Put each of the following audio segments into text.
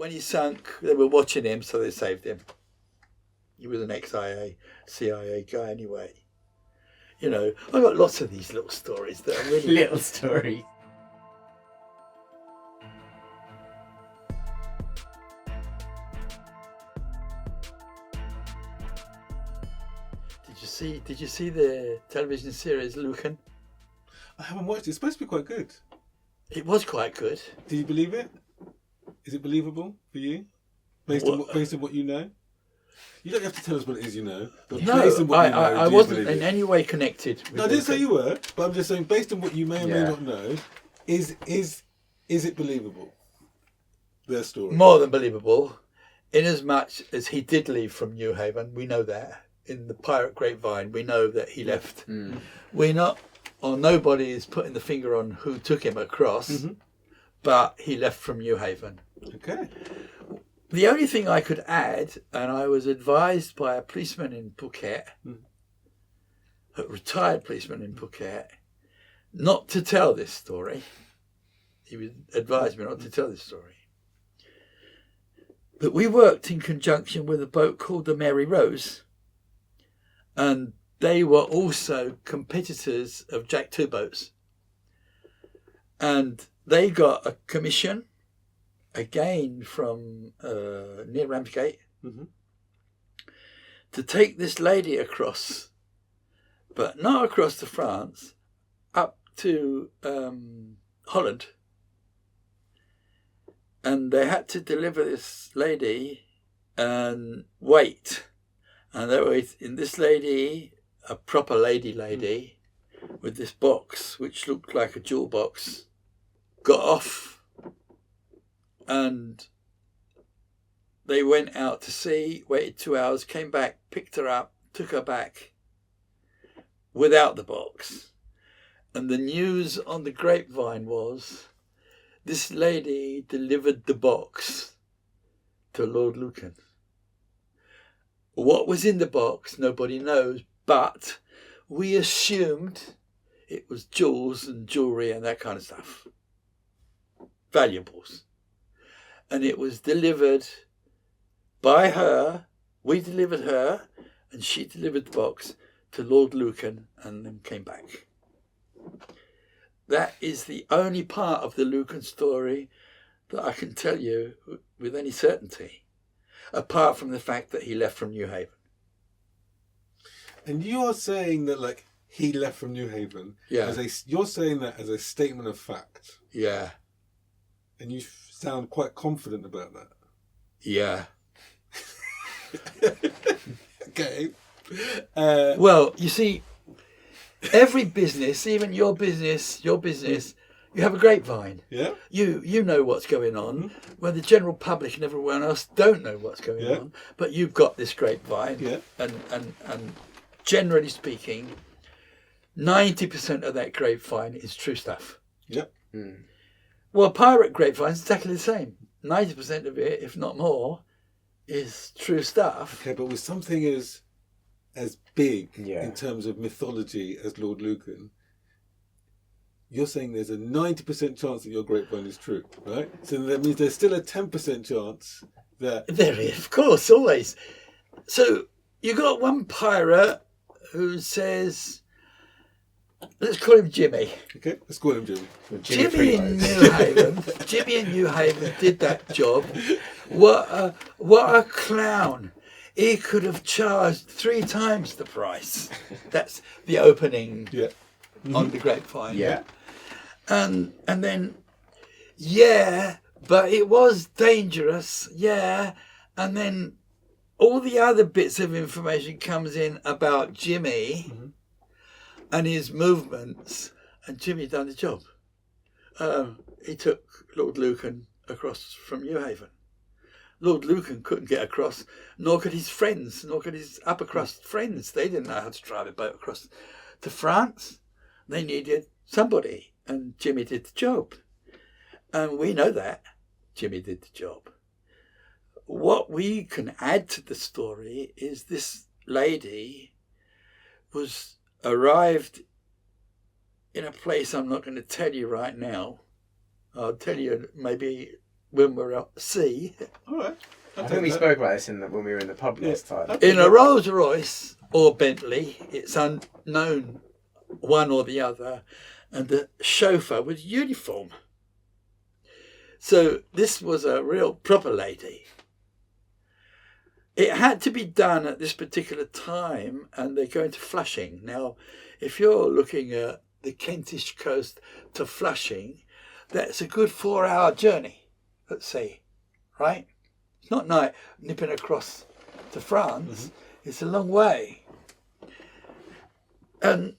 when he sunk, they were watching him, so they saved him. He was an CIA guy anyway. You know, I've got lots of these little stories that are really... Little stories. Did you see the television series Lucan? I haven't watched it. It's supposed to be quite good. It was quite good. Do you believe it? Is it believable for you? Based on what you know? You don't have to tell us what it is you know. But No, based on what you know, I wasn't in any way connected with No, I didn't say Lucan. you were, but I'm just saying, based on what you may or may not know, is it believable? Their story. More than believable, in as much as he did leave from New Haven, we know that. In the pirate grapevine, we know that he left. We're not, or nobody is putting the finger on who took him across, but he left from New Haven. Okay. The only thing I could add, and I was advised by a policeman in Phuket, a retired policeman in Phuket, not to tell this story. He would advise me not to tell this story. But we worked in conjunction with a boat called the Mary Rose, and they were also competitors of Jack Two boats. And they got a commission, again from near Ramsgate, to take this lady across, but not across to France, up to Holland. And they had to deliver this lady and wait. And they were in this lady, a proper lady, with this box, which looked like a jewel box, got off, and they went out to sea, waited 2 hours, came back, picked her up, took her back without the box. And the news on the grapevine was, this lady delivered the box to Lord Lucan. What was in the box, nobody knows, but we assumed it was jewels and jewellery and that kind of stuff. Valuables. And it was delivered by her, we delivered her, and she delivered the box to Lord Lucan and then came back. That is the only part of the Lucan story that I can tell you with any certainty, apart from the fact that he left from New Haven. And you are saying that, like, he left from New Haven. Yeah. You're saying that as a statement of fact. Yeah. And you sound quite confident about that. Yeah. Okay. Well, you see, every business, even your business, you have a grapevine. Yeah. You know what's going on, where the general public and everyone else don't know what's going on. But you've got this grapevine. Yeah. And generally speaking, 90% of that grapevine is true stuff. Yep. Well, pirate grapevine is exactly the same. 90% of it, if not more, is true stuff. Okay, but with something as big Yeah. in terms of mythology as Lord Lucan, you're saying there's a 90% chance that your grapevine is true, right? So that means there's still a 10% chance that... There is, of course, always. So you got one pirate who says, let's call him Jimmy. Okay, let's call him Jimmy. Jimmy in New Haven did that job. What a clown. He could have charged 3 times the price. That's the opening on the grapevine. Yeah. And then, but it was dangerous, and then all the other bits of information comes in about Jimmy and his movements, and Jimmy done the job. He took Lord Lucan across from New Haven. Lord Lucan couldn't get across, nor could his friends, nor could his upper crust friends. They didn't know how to drive a boat across to France. They needed somebody, and Jimmy did the job. And we know that Jimmy did the job. What we can add to the story is this lady was arrived in a place I'm not going to tell you right now. I'll tell you maybe when we're at sea, All right. I think we spoke about this when we were in the pub last time. in a Rolls Royce or Bentley, it's unknown one or the other, and the chauffeur was uniform. So this was a real proper lady. It had to be done at this particular time, and they're going to Flushing. Now, if you're looking at the Kentish coast to Flushing, that's a good 4-hour journey at sea, right? It's not night nipping across to France. It's a long way. And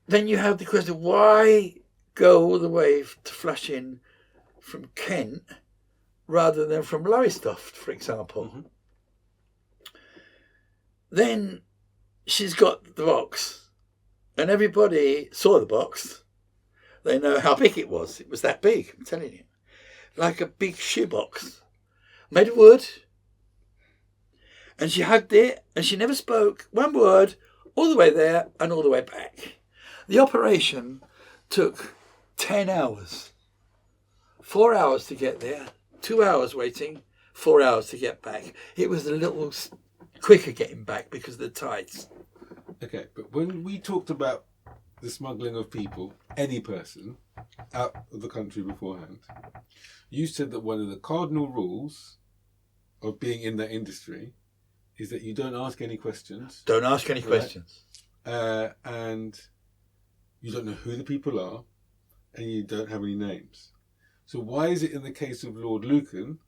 then you have the question, why go all the way to Flushing from Kent rather than from Lowestoft, for example? Then she's got the box, and everybody saw the box. They know how big it was. It was that big, I'm telling you. Like a big shoebox, made of wood. And she hugged it, and she never spoke one word all the way there and all the way back. The operation took 10 hours. 4 hours to get there, 2 hours waiting, 4 hours to get back. It was a little quicker getting back because of the tides. Okay, but when we talked about the smuggling of people, any person, out of the country beforehand, you said that one of the cardinal rules of being in that industry is that you don't ask any questions. Don't ask any questions. And you don't know who the people are, and you don't have any names. So why is it in the case of Lord Lucan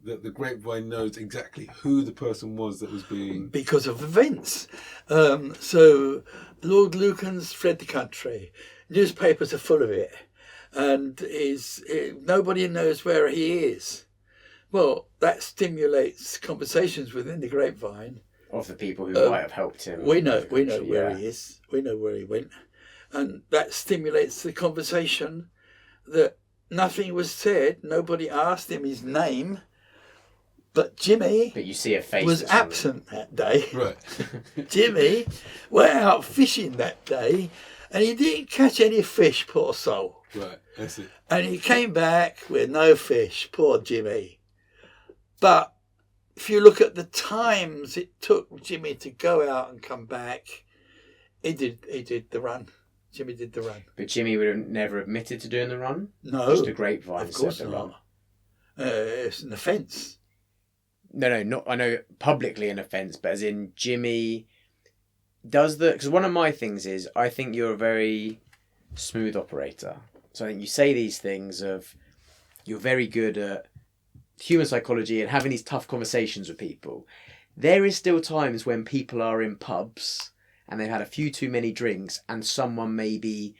that the grapevine knows exactly who the person was that was being... Because of events. So Lord Lucan's fled the country. Newspapers are full of it. And nobody knows where he is. Well, that stimulates conversations within the grapevine. Of the people who might have helped him. We know where he is. We know where he went. And that stimulates the conversation that nothing was said. Nobody asked him his name. But Jimmy you see a face was absent that day. Right. Jimmy went out fishing that day, and he didn't catch any fish, poor soul. Right, that's it. And he came back with no fish, poor Jimmy. But if you look at the times it took Jimmy to go out and come back, he did the run. Jimmy did the run. But Jimmy would have never admitted to doing the run? No. Just the grapevine. Of course said the not. run. It's an offence. No, not, I know publicly an offence, but as in Jimmy does because one of my things is, I think you're a very smooth operator. So I think you say these things of, you're very good at human psychology and having these tough conversations with people. There is still times when people are in pubs and they've had a few too many drinks and someone maybe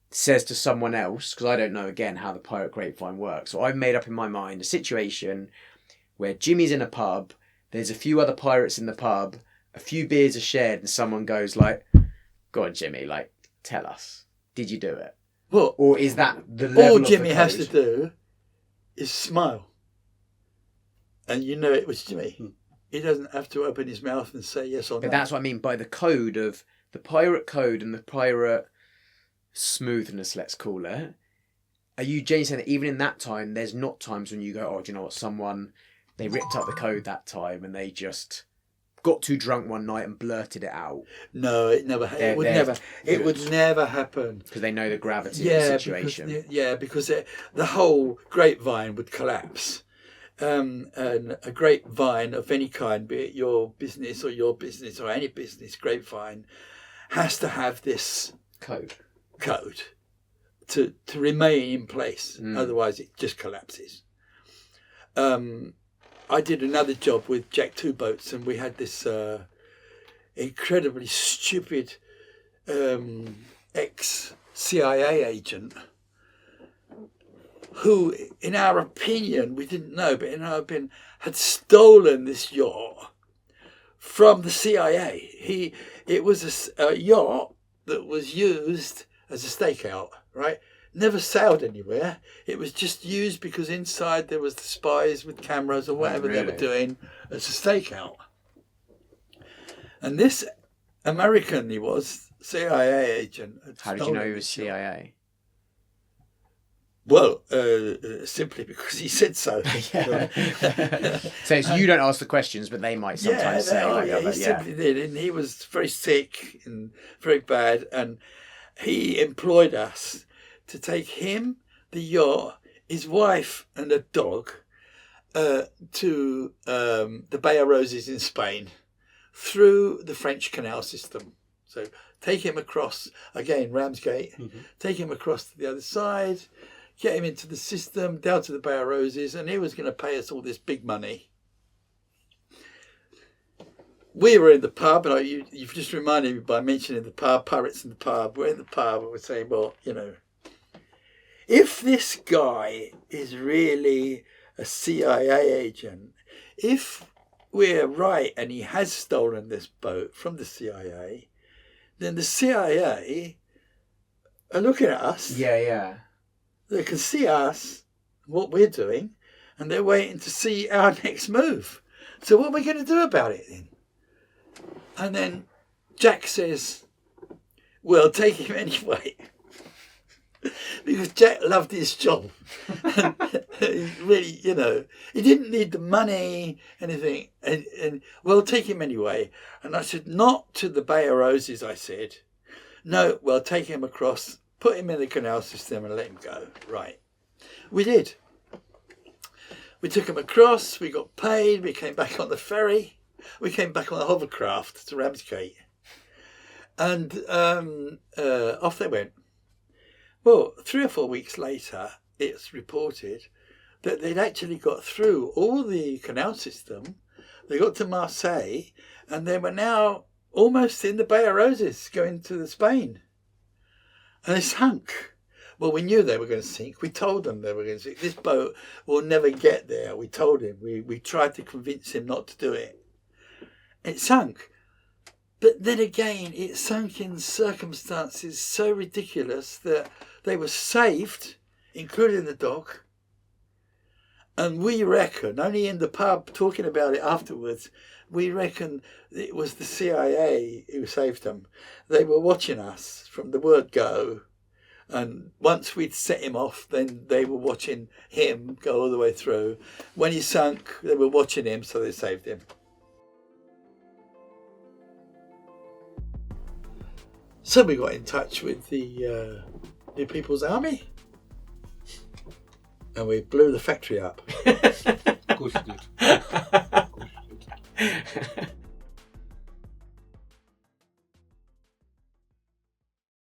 says to someone else, because I don't know, again, how the pirate grapevine works. So I've made up in my mind a situation where Jimmy's in a pub, there's a few other pirates in the pub, a few beers are shared, and someone goes like, "Go on, Jimmy, like, tell us, did you do it?" Well, or is that the level all of Jimmy the has code? to do is smile, and you know it was Jimmy. He doesn't have to open his mouth and say yes or no. But that's what I mean by the code of the pirate code and the pirate smoothness, let's call it. Are you genuinely saying that even in that time, there's not times when you go, "Oh, do you know what? They ripped up the code that time and they just got too drunk one night and blurted it out"? No, it never. It would never happen. Because they know the gravity of the situation. Because the whole grapevine would collapse. And a grapevine of any kind, be it your business or any business grapevine, has to have this code to remain in place. Otherwise, it just collapses. I did another job with Jack Two Boats, and we had this incredibly stupid ex-CIA agent who, in our opinion, we didn't know, but in our opinion, had stolen this yacht from the CIA. It was a yacht that was used as a stakeout, right? Never sailed anywhere. It was just used because inside there was the spies with cameras or whatever they were doing as a stakeout. And this American, he was CIA agent. How did you know he was CIA? Well, simply because he said so. So it's you don't ask the questions, but they might sometimes say. He simply did. And he was very sick and very bad. And he employed us to take him, the yacht, his wife and a dog to the Bay of Roses in Spain through the French canal system. So take him across, again, Ramsgate, take him across to the other side, get him into the system, down to the Bay of Roses, and he was going to pay us all this big money. We were in the pub, and you've just reminded me by mentioning the pub, Pirates in the Pub. We're in the pub, and we're saying, well, if this guy is really a CIA agent, if we're right and he has stolen this boat from the CIA, then the CIA are looking at us. Yeah. They can see us, what we're doing, and they're waiting to see our next move. So what are we going to do about it then? And then Jack says, well, take him anyway. Because Jack loved his job. He really, he didn't need the money, anything. And well, take him anyway. And I said, not to the Bay of Roses, I said. No, well, take him across, put him in the canal system and let him go. Right. We did. We took him across, we got paid, we came back on the ferry, we came back on the hovercraft to Ramsgate. And off they went. Well, 3 or 4 weeks later, it's reported that they'd actually got through all the canal system. They got to Marseille, and they were now almost in the Bay of Roses, going to Spain. And they sunk. Well, we knew they were going to sink. We told them they were going to sink. This boat will never get there. We told him. We tried to convince him not to do it. It sunk. But then again, it sunk in circumstances so ridiculous that they were saved, including the dog. And we reckon, only in the pub talking about it afterwards, we reckon it was the CIA who saved them. They were watching us from the word go. And once we'd set him off, then they were watching him go all the way through. When he sunk, they were watching him, so they saved him. So we got in touch with the New People's Army, and we blew the factory up. Of course you did. Of course you did.